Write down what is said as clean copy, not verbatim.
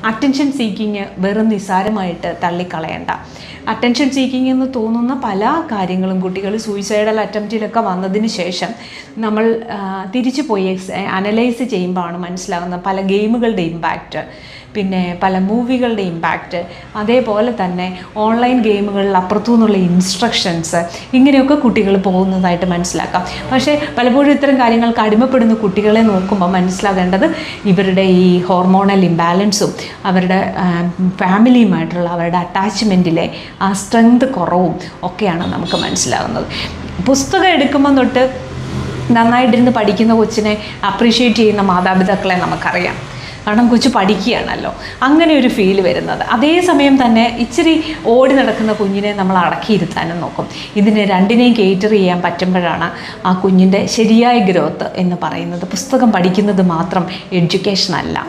Attention seeking വെറും നിസ്സാരമായിട്ട് തള്ളിക്കളയണ്ട. Attention seeking എന്ന് തോന്നുന്ന പല കാര്യങ്ങളും കുട്ടികൾ സൂയിസൈഡൽ അറ്റംപ്റ്റിലൊക്കെ വന്നതിന് ശേഷം നമ്മൾ തിരിച്ചു പോയി അനലൈസ് ചെയ്യുമ്പോഴാണ് മനസ്സിലാകുന്നത് പല ഗെയിമുകളുടെ ഇമ്പാക്റ്റ്, പിന്നെ പല മൂവികളുടെ ഇമ്പാക്റ്റ്, അതേപോലെ തന്നെ ഓൺലൈൻ ഗെയിമുകളിൽ അപ്പുറത്തു നിന്നുള്ള ഇൻസ്ട്രക്ഷൻസ്, ഇങ്ങനെയൊക്കെ കുട്ടികൾ പോകുന്നതായിട്ട് മനസ്സിലാക്കാം. പക്ഷേ പലപ്പോഴും ഇത്തരം കാര്യങ്ങൾക്ക് അടിമപ്പെടുന്ന കുട്ടികളെ നോക്കുമ്പോൾ മനസ്സിലാകേണ്ടത് ഇവരുടെ ഈ ഹോർമോണൽ ഇംബാലൻസും അവരുടെ ഫാമിലിയുമായിട്ടുള്ള അവരുടെ അറ്റാച്ച്മെൻറ്റിലെ ആ സ്ട്രെങ്ത് കുറവും ഒക്കെയാണ് നമുക്ക് മനസ്സിലാകുന്നത്. പുസ്തകം എടുക്കുമ്പോൾ തൊട്ട് നന്നായിട്ടിരുന്ന് പഠിക്കുന്ന കൊച്ചിനെ അപ്രീഷിയേറ്റ് ചെയ്യുന്ന മാതാപിതാക്കളെ നമുക്കറിയാം. കാരണം കൊച്ചു പഠിക്കുകയാണല്ലോ, അങ്ങനെ ഒരു ഫീല് വരുന്നത്. അതേസമയം തന്നെ ഇച്ചിരി ഓടി നടക്കുന്ന കുഞ്ഞിനെ നമ്മൾ അടക്കിയിരുത്താനും നോക്കും. ഇതിനെ രണ്ടിനെയും കേറ്റർ ചെയ്യാൻ പറ്റുമ്പോഴാണ് ആ കുഞ്ഞിൻ്റെ ശരിയായ ഗ്രോത്ത് എന്ന് പറയുന്നത്. പുസ്തകം പഠിക്കുന്നത് മാത്രം എഡ്യൂക്കേഷൻ അല്ല.